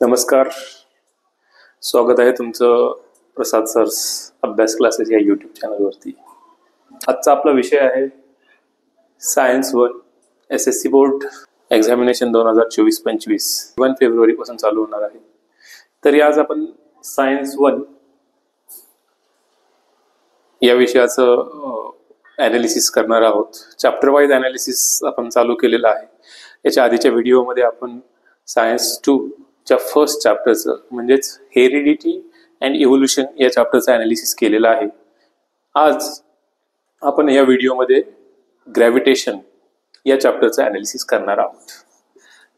नमस्कार, स्वागत आहे तुमचं प्रसाद सर्स अभ्यास क्लासेस या यूट्यूब चॅनलवरती. आजचा आपला विषय आहे सायन्स 1 SSC बोर्ड एक्झामिनेशन 2024-25 1 फेब्रुवारीपासून चालू होणार आहे. तरी आज आपण सायन्स 1 या विषयाचं ॲनालिसिस करणार आहोत. चॅप्टर वाईज ॲनालिसिस आपण चालू केलेलं आहे. याच्या आधीच्या व्हिडिओमध्ये आपण सायन्स 2 च्या फर्स्ट चॅप्टरचं म्हणजेच हेरिडिटी अँड इव्होल्युशन या चॅप्टरचं ॲनालिसिस केलेलं आहे. आज आपण या व्हिडिओमध्ये ग्रॅव्हिटेशन या चॅप्टरचं ॲनालिसिस करणार आहोत.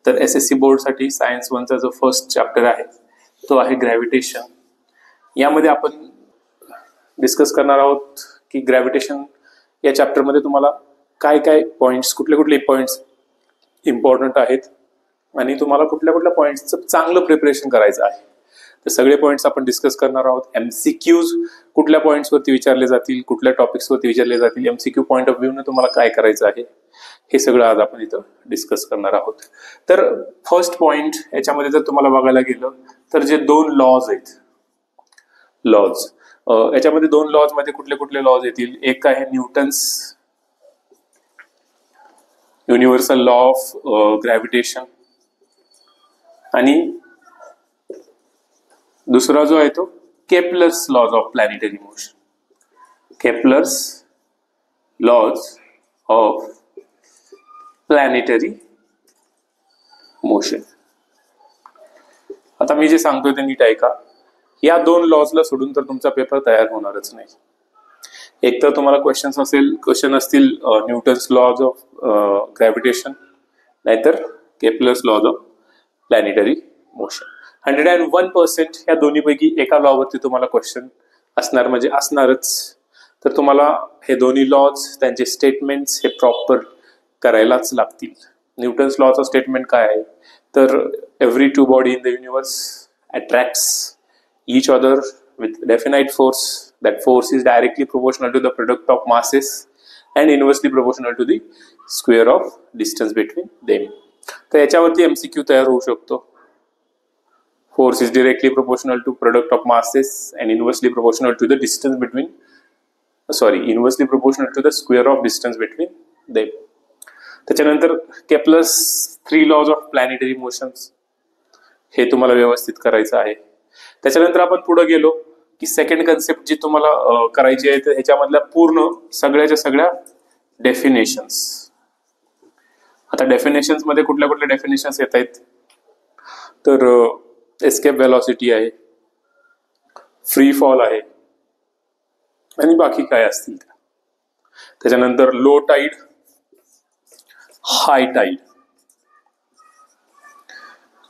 तर SSC बोर्डसाठी सायन्स 1चा जो फर्स्ट चॅप्टर आहे तो आहे ग्रॅव्हिटेशन. यामध्ये आपण डिस्कस करणार आहोत की ग्रॅव्हिटेशन या चॅप्टरमध्ये तुम्हाला काय काय पॉईंट्स, कुठले कुठले पॉईंट्स इम्पॉर्टंट आहेत आणि तुम्हाला कुठल्या कुठल्या पॉईंट्सचं चांगलं प्रिपरेशन करायचं आहे. तर सगळे पॉईंट्स आपण डिस्कस करणार आहोत. MCQs कुठल्या पॉईंट्सवरती विचारले जातील, कुठल्या टॉपिक्सवरती विचारले जातील, MCQ पॉईंट ऑफ व्ह्यूने तुम्हाला काय करायचं आहे, हे सगळं आज आपण इथं डिस्कस करणार आहोत. तर फर्स्ट पॉईंट याच्यामध्ये जर तुम्हाला बघायला गेलं तर जे दोन लॉज आहेत, याच्यामध्ये दोन लॉज मध्ये कुठले कुठले लॉज येतील. एक आहे Newton's universal law of gravitation आणि दुसरा जो आहे तो Kepler's laws of planetary motion. Kepler's laws of planetary motion. आता मी जे सांगतोय ते नीट ऐका. या दोन लॉजला सोडून तर तुमचा पेपर तयार होणारच नाही. एक तर तुम्हाला क्वेश्चन असतील न्यूटन्स लॉज ऑफ ग्रॅव्हिटेशन, नाहीतर Kepler's laws of planetary motion. 101% या दोन्हीपैकी एका लॉवरती तुम्हाला क्वेश्चन असणार, म्हणजे असणारच. तर तुम्हाला हे दोन्ही लॉज, त्यांचे स्टेटमेंट्स हे प्रॉपर करायलाच लागतील. न्यूटन्स लॉचा स्टेटमेंट काय आहे तर every two body in the universe attracts each other with definite force. That force is directly proportional to the product of masses and inversely proportional to the square of distance between them. तर याच्यावरती MCQ तयार होऊ शकतो. Force is directly proportional to product of masses and inversely proportional to the distance between inversely proportional to the square of distance between them. त्याच्यानंतर Kepler's 3 laws of planetary motions हे तुम्हाला व्यवस्थित करायचं आहे. त्याच्यानंतर आपण पुढे गेलो की सेकंड कन्सेप्ट जी तुम्हाला करायची आहे, तर ह्याच्यामधल्या पूर्ण सगळ्याच्या सगळ्या डेफिनेशन्स. आता डेफिनेशन्स मध्ये कुठल्या कुठल्या डेफिनेशन्स येत आहेत तर एस्केप व्हेलॉसिटी आहे, फ्री फॉल आहे आणि बाकी काय असतील. त्याच्यानंतर low tide, high tide,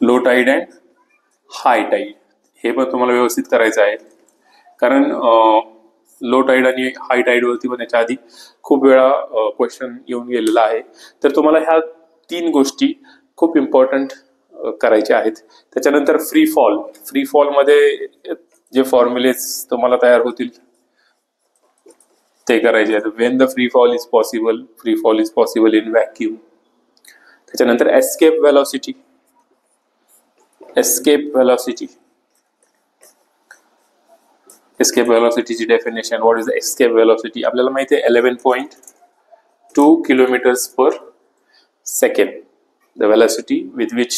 low tide and high tide हे पण तुम्हाला व्यवस्थित करायचं आहे. कारण लो टाईड आणि हाय टाईड वरती पण याच्या आधी खूप वेळा क्वेश्चन येऊन गेलेला आहे. तर तुम्हाला ह्या 3 गोष्टी खूप इम्पॉर्टंट करायच्या आहेत. त्याच्यानंतर फ्री फॉल मध्ये जे फॉर्म्युलेज तुम्हाला तयार होतील ते करायचे आहेत. When the free fall is possible in vacuum. त्याच्यानंतर एस्केप व्हेलॉसिटीची definition. What is the escape velocity? आपल्याला माहिती आहे 11.2 kilometers per second. The velocity with which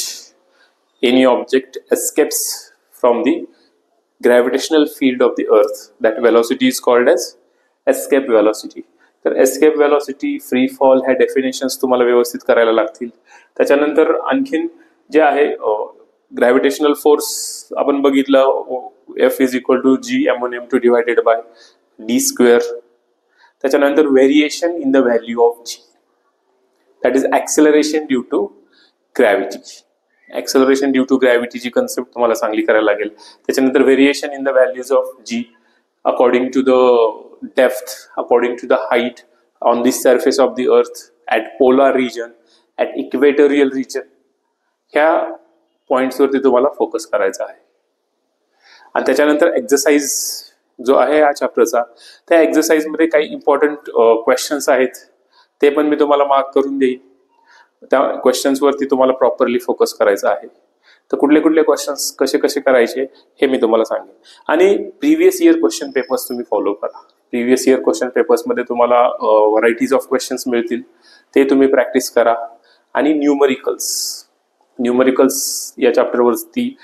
any object escapes from the gravitational field of the earth. That velocity is called as escape velocity. तर escape velocity, free fall ह्या definitions तुम्हाला व्यवस्थित करायला लागतील. त्याच्यानंतर आणखीन जे आहे ग्रॅव्हिटेशनल फोर्स आपण बघितलं, F is equal to G M1 divided by D square. त्याच्यानंतर variation in the value of G, that is acceleration due to gravity. Acceleration due to ग्रॅव्हिटीची कन्सेप्ट तुम्हाला चांगली करायला लागेल. त्याच्यानंतर variation in the values of G according to the depth, according to the height on the surface of the earth, at polar region, at equatorial region. ह्या पॉइंट्सवरती तुम्हाला focus करायचा आहे. आणि त्याच्यानंतर एक्झरसाइज जो आहे या चॅप्टरचा, त्या एक्झरसाइज मध्ये काही इम्पॉर्टंट क्वेश्चन्स आहेत ते पण मी तुम्हाला मार्क करून देईन. त्या क्वेश्चन्स वरती तुम्हाला प्रॉपरली फोकस करायचा आहे. तर कुठले कुठले क्वेश्चन्स कसे कसे करायचे हे मी तुम्हाला सांगेन. आणि प्रिव्हियस इयर क्वेश्चन पेपर्स तुम्ही फॉलो करा. प्रिव्हियस इयर क्वेश्चन पेपर्समध्ये तुम्हाला व्हरायटीज ऑफ क्वेश्चन्स मिळतील, ते तुम्ही प्रॅक्टिस करा. आणि न्यूमरिकल्स या चॅप्टरवरती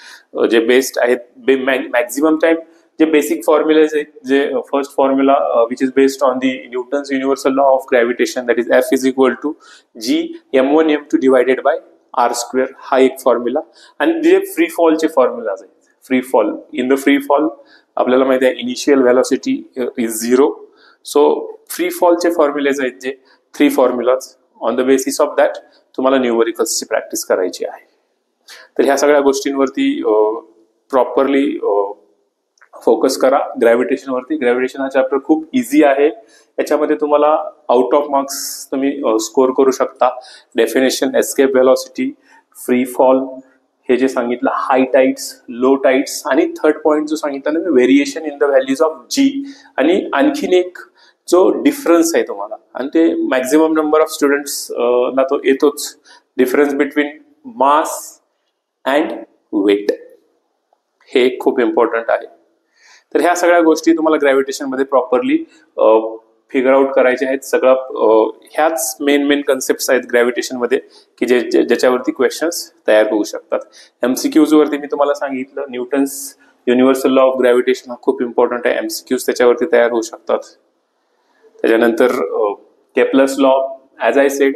जे बेस्ड आहेत, मॅक्झिमम टाइम जे बेसिक फॉर्म्युलाज आहेत, जे first formula which is based on the Newton's universal law of gravitation, that is F is equal to G m1 m2 divided by r², हा एक फॉर्म्युला. आणि जे फ्री फॉलचे formulas आहेत, free fall, in the free fall आपल्याला माहिती आहे initial velocity is 0. So free फॉलचे फॉर्म्युलेज आहेत जे 3 formulas, on the basis of that तुम्हाला न्यूमरिकल्सची प्रॅक्टिस करायची आहे. तर ह्या सगळ्या गोष्टींवरती प्रॉपरली फोकस करा. ग्रॅव्हिटेशनवरती, ग्रॅव्हिटेशन हा चॅप्टर खूप इझी आहे. याच्यामध्ये तुम्हाला आउट ऑफ मार्क्स तुम्ही स्कोर करू शकता. Definition, escape velocity, free fall, हे जे सांगितलं, हाय टाइड्स, लो टाइड्स, आणि थर्ड पॉइंट जो सांगितला ना, variation in the values of G. आणि आणखीन एक जो डिफरन्स आहे तुम्हाला, आणि ते मॅक्झिमम नंबर ऑफ स्टुडंट्स ला तो येतोच, difference between mass and weight, हे खूप इम्पॉर्टंट आहे. तर ह्या सगळ्या गोष्टी तुम्हाला ग्रॅव्हिटेशन मध्ये प्रॉपरली फिगर आउट करायच्या आहेत. सगळं ह्याच मेन कन्सेप्ट आहेत ग्रॅव्हिटेशन मध्ये की ज्याच्यावरती क्वेश्चन्स तयार होऊ शकतात. एमसीक्यूज वरती मी तुम्हाला सांगितलं, Newton's universal law of gravitation हा खूप इम्पॉर्टंट आहे. एमसीक्यूज त्याच्यावरती तयार होऊ शकतात. त्याच्यानंतर Kepler's law, as I said,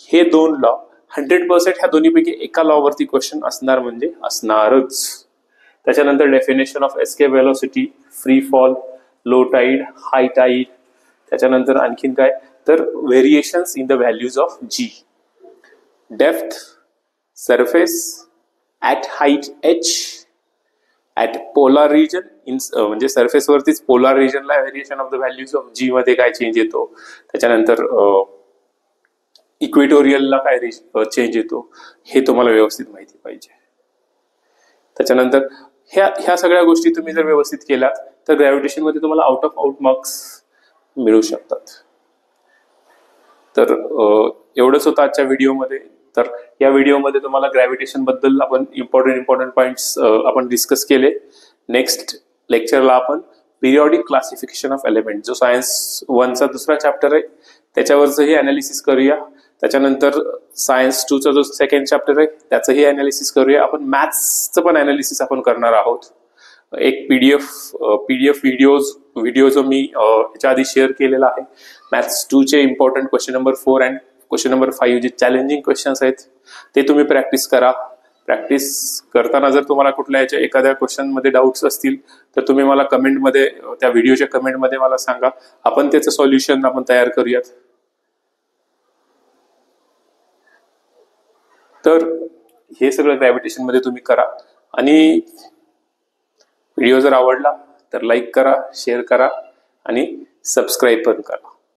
हे 2 लॉ 100% ह्या दोन्हीपैकी एका लॉ वरती क्वेश्चन असणार म्हणजे असणारच. त्याच्यानंतर definition of escape velocity, free fall, low tide, high tide. त्याच्यानंतर आणखीन काय, तर variations in the values of G, depth, surface, at height H, at polar region, म्हणजे सरफेस वरतीच पोलार रिजनला variation of the values of G मध्ये काय change येतो. त्याच्यानंतर इक्वेटोरियलला काय चेंज येतो, हे तुम्हाला व्यवस्थित माहिती पाहिजे. त्याच्यानंतर ह्या सगळ्या गोष्टी तुम्ही जर व्यवस्थित केल्यात तर ग्रॅव्हिटेशन मध्ये तुम्हाला आउट ऑफ आउट मार्क्स मिळू शकतात. तर एवढंच होतं आजच्या व्हिडिओमध्ये. तर या व्हिडिओमध्ये तुम्हाला ग्रॅव्हिटेशन बद्दल आपण इम्पॉर्टंट पॉइंट्स आपण डिस्कस केले. नेक्स्ट लेक्चरला आपण पिरियॉडिक क्लासिफिकेशन ऑफ एलिमेंट, जो सायन्स 1चा दुसरा चॅप्टर आहे, त्याच्यावरचंही अनालिसिस करूया. त्याच्यानंतर सायन्स 2चा जो सेकंड चॅप्टर आहे त्याचंही अनालिसिस करूया. आपण मॅथ्सचं पण अनालिसिस आपण करणार आहोत. एक पीडीएफ व्हिडिओ जो मी याच्या आधी शेअर केलेला आहे, मॅथ्स 2चे important question number 4 and question number 5 जे चॅलेंजिंग क्वेश्चन्स आहेत ते तुम्ही प्रॅक्टिस करा. प्रॅक्टिस करताना जर तुम्हाला कुठल्या याच्या एखाद्या क्वेश्चन मध्ये डाऊट्स असतील तर तुम्ही मला कमेंटमध्ये, त्या व्हिडिओच्या कमेंटमध्ये मला सांगा. आपण त्याचं सॉल्युशन आपण तयार करूयात. तर हे सगळं ग्रॅव्हिटेशन मध्ये तुम्ही करा. आणि व्हिडिओ जर आवडला तर लाईक करा, शेअर करा आणि सबस्क्राईब पण करा.